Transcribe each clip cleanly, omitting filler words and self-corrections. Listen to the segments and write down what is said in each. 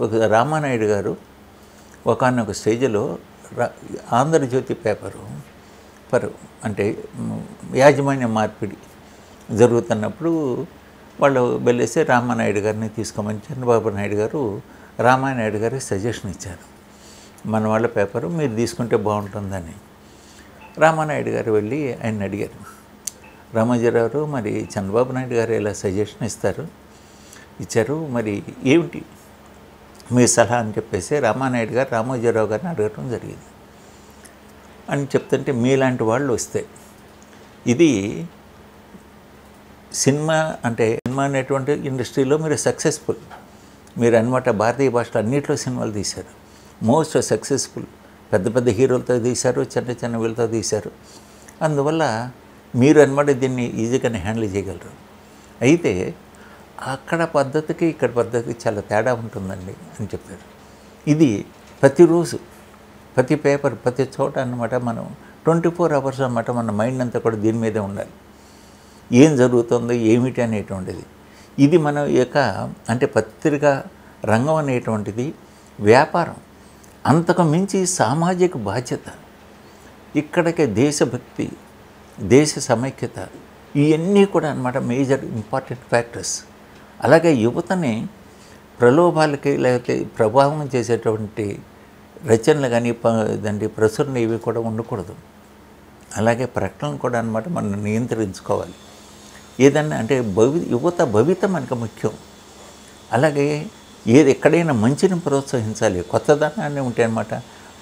ఒక రామానాయుడు గారు ఒకానొక స్టేజ్లో ఆంధ్రజ్యోతి పేపరు అంటే యాజమాన్య మార్పిడి జరుగుతున్నప్పుడు వాళ్ళు వెళ్ళేసి రామానాయుడు గారిని తీసుకోమని చంద్రబాబు నాయుడు గారు రామానాయుడు గారికి సజెషన్ ఇచ్చారు. మన వాళ్ళ పేపరు మీరు తీసుకుంటే బాగుంటుందని. రామానాయుడు గారు వెళ్ళి ఆయన అడిగారు, రామోజీరావు మరి చంద్రబాబు నాయుడు గారు ఇలా సజెషన్ ఇచ్చారు, మరి ఏమిటి మీ సలహా అని చెప్పేసి రామానాయుడు గారు రామోజీరావు గారిని అడగటం జరిగింది. అని చెప్తుంటే మీలాంటి వాళ్ళు వస్తే ఇది సినిమా అనేటువంటి ఇండస్ట్రీలో మీరు సక్సెస్ఫుల్, మీరు అనమాట భారతీయ భాషలో అన్నింటిలో సినిమాలు తీశారు, మోస్ట్ సక్సెస్ఫుల్, పెద్ద పెద్ద హీరోలతో తీశారు, చిన్న చిన్న వీళ్ళతో తీశారు. అందువల్ల మీరు అనమాట దీన్ని ఈజీగానే హ్యాండిల్ చేయగలరు. అయితే అక్కడ పద్ధతికి ఇక్కడ పద్ధతికి చాలా తేడా ఉంటుందండి అని చెప్పారు. ఇది ప్రతిరోజు ప్రతి పేపర్ ప్రతి చోట అన్నమాట మనం 24 hours అన్నమాట మన మైండ్ అంతా కూడా దీని మీదే ఉండాలి, ఏం జరుగుతుందో ఏమిటి అనేటువంటిది. ఇది మన యొక్క పత్రికా రంగం అనేటువంటిది వ్యాపారం, అంతకు మించి సామాజిక బాధ్యత, ఇక్కడికే దేశభక్తి, దేశ సమైక్యత, ఇవన్నీ కూడా అన్నమాట మేజర్ ఇంపార్టెంట్ ఫ్యాక్టర్స్. అలాగే యువతని ప్రలోభాలకి లేకపోతే ప్రభావం చేసేటువంటి రచనలు కానీ ప్రచురణ ఇవి కూడా ఉండకూడదు. అలాగే ప్రకటనలు కూడా అన్నమాట మనం నియంత్రించుకోవాలి. ఏదన్నా యువత భవిత మనకు ముఖ్యం. అలాగే ఎక్కడైనా మంచిని ప్రోత్సహించాలి, కొత్తదనాన్ని ఉంటే అన్నమాట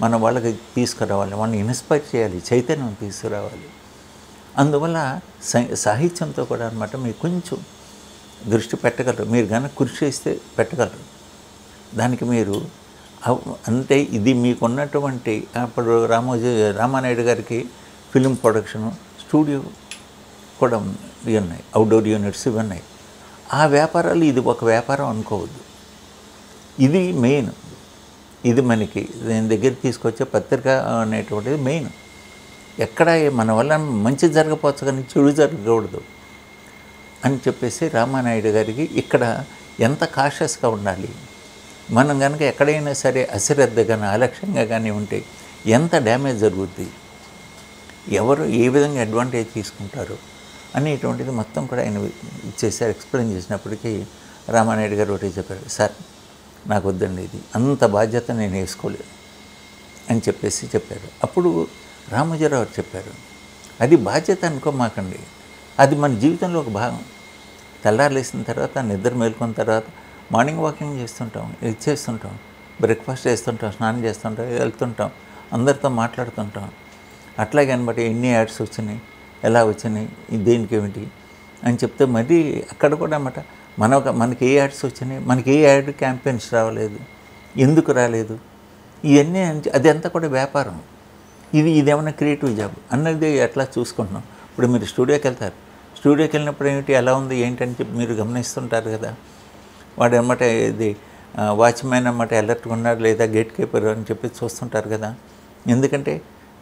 మన వాళ్ళకి తీసుకురావాలి, వాళ్ళని ఇన్స్పైర్ చేయాలి, చైతన్యం తీసుకురావాలి. అందువల్ల సాహిత్యంతో కూడా అన్నమాట మీరు కొంచెం దృష్టి పెట్టగలరు, మీరు కనుక కృషి చేస్తే పెట్టగలరు. దానికి మీరు ఇది మీకున్నటువంటి అప్పుడు రామానాయుడు గారికి ఫిలిం ప్రొడక్షను స్టూడియో కూడా ఉన్నాయి, అవుట్డోర్ యూనిట్స్ ఇవి ఉన్నాయి. ఆ వ్యాపారాలు ఇది ఒక వ్యాపారం అనుకోవద్దు, ఇది మెయిన్. ఇది మనకి నేను దగ్గర తీసుకొచ్చే పత్రిక అనేటువంటిది మెయిన్. ఎక్కడ మన వల్ల మంచి జరగకపోవచ్చు కానీ చెడు జరగకూడదు అని చెప్పేసి రామానాయుడు గారికి ఇక్కడ ఎంత కాషియస్గా ఉండాలి. మనం కనుక ఎక్కడైనా సరే అశ్రద్ధ కానీ అలక్ష్యంగా కానీ ఉంటే ఎంత డ్యామేజ్ జరుగుద్ది, ఎవరు ఏ విధంగా అడ్వాంటేజ్ తీసుకుంటారు అనేటువంటిది మొత్తం కూడా ఆయన ఇచ్చేసారు. ఎక్స్ప్లెయిన్ చేసినప్పటికీ రామానాయుడు గారు ఒకటి చెప్పారు, సార్ నాకు వద్దండి, ఇది అంత బాధ్యత నేను వేసుకోలేదు అని చెప్పారు. అప్పుడు రామోజీరావు చెప్పారు, అది బాధ్యత అనుకోమాకండి, అది మన జీవితంలో ఒక భాగం. తెల్లారులేసిన తర్వాత నిద్ర మేలుకున్న తర్వాత మార్నింగ్ వాకింగ్ చేస్తుంటాం, చేస్తుంటాం, బ్రేక్ఫాస్ట్ చేస్తుంటాం, స్నానం చేస్తుంటాం, వెళ్తుంటాం, అందరితో మాట్లాడుతుంటాం. అట్లాగే అనమాట ఎన్ని యాడ్స్ వచ్చినాయి, ఎలా వచ్చినాయి, దేనికి ఏమిటి అని చెప్తే మరి అక్కడ కూడా అన్నమాట మనకి ఏ యాడ్స్ వచ్చినాయి, మనకి ఏ యాడ్ క్యాంపెయిన్స్ రావలేదు, ఎందుకు రాలేదు, ఇవన్నీ అదంతా కూడా వ్యాపారం. ఇదేమన్నా క్రియేటివ్ జాబ్ అన్నది ఎట్లా చూసుకుంటున్నాం. ఇప్పుడు మీరు స్టూడియోకి వెళ్తారు, స్టూడియోకి వెళ్ళినప్పుడు ఏమిటి ఎలా ఉంది ఏంటని చెప్పి మీరు గమనిస్తుంటారు కదా. వాడు అన్నమాట ఇది వాచ్మ్యాన్ అన్నమాట అలర్ట్గా ఉన్నాడు లేదా గేట్ కీపర్ అని చెప్పి చూస్తుంటారు కదా. ఎందుకంటే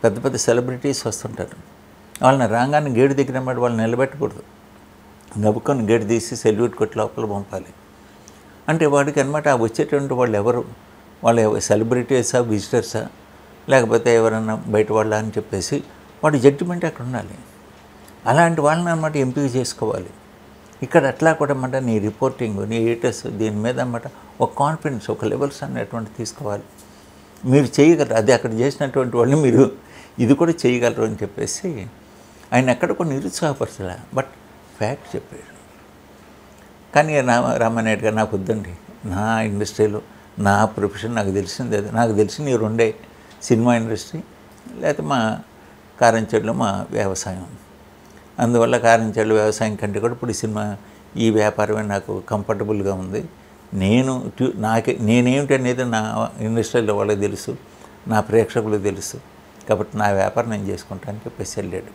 పెద్ద పెద్ద సెలబ్రిటీస్ వస్తుంటారు, వాళ్ళని రాగానే గేటు దగ్గర అన్నమాట వాళ్ళు నిలబెట్టకూడదు, నవ్వుకొని గేటు తీసి సెల్యూట్ కొట్టి లోపల పంపాలి. అంటే వాడికి అన్నమాట వచ్చేటువంటి వాళ్ళు ఎవరు, వాళ్ళు సెలబ్రిటీసా విజిటర్సా లేకపోతే ఎవరన్నా బయట వాళ్ళ అని చెప్పేసి వాడి జడ్జిమెంట్ అక్కడ ఉండాలి. అలాంటి వాళ్ళని అన్నమాట ఎంపిక చేసుకోవాలి. ఇక్కడ అట్లా కూడా అన్నమాట నీ రిపోర్టింగ్, నీ ఎడిటర్స్ దీని మీద అన్నమాట ఒక కాన్ఫిడెన్స్, ఒక లెవెల్స్ అనేటువంటి తీసుకోవాలి. మీరు చేయగలరు, అది అక్కడ చేసినటువంటి వాళ్ళని మీరు ఇది కూడా చేయగలరు అని చెప్పేసి ఆయన ఎక్కడ కూడా నిరుత్సాహపరచలే, బట్ ఫ్యాక్ట్ చెప్పాడు. కానీ రామానాయుడు గారు నాకు వద్దండి, నా ఇండస్ట్రీలో నా ప్రొఫెషన్ నాకు తెలిసింది అది, నాకు తెలిసిన ఈ రెండే, సినిమా ఇండస్ట్రీ లేకపోతే మా కారంచేడులో మా వ్యవసాయం. అందువల్ల కారంచేడు వ్యవసాయం కంటే కూడా ఇప్పుడు ఈ వ్యాపారమే నాకు కంఫర్టబుల్గా ఉంది. నేనేమిటి అనేది నా ఇండస్ట్రీలో వాళ్ళకి తెలుసు, నా ప్రేక్షకులకు తెలుసు, కాబట్టి నా వ్యాపారం నేను చేసుకుంటాను అని చెప్పేసి వెళ్ళాడు.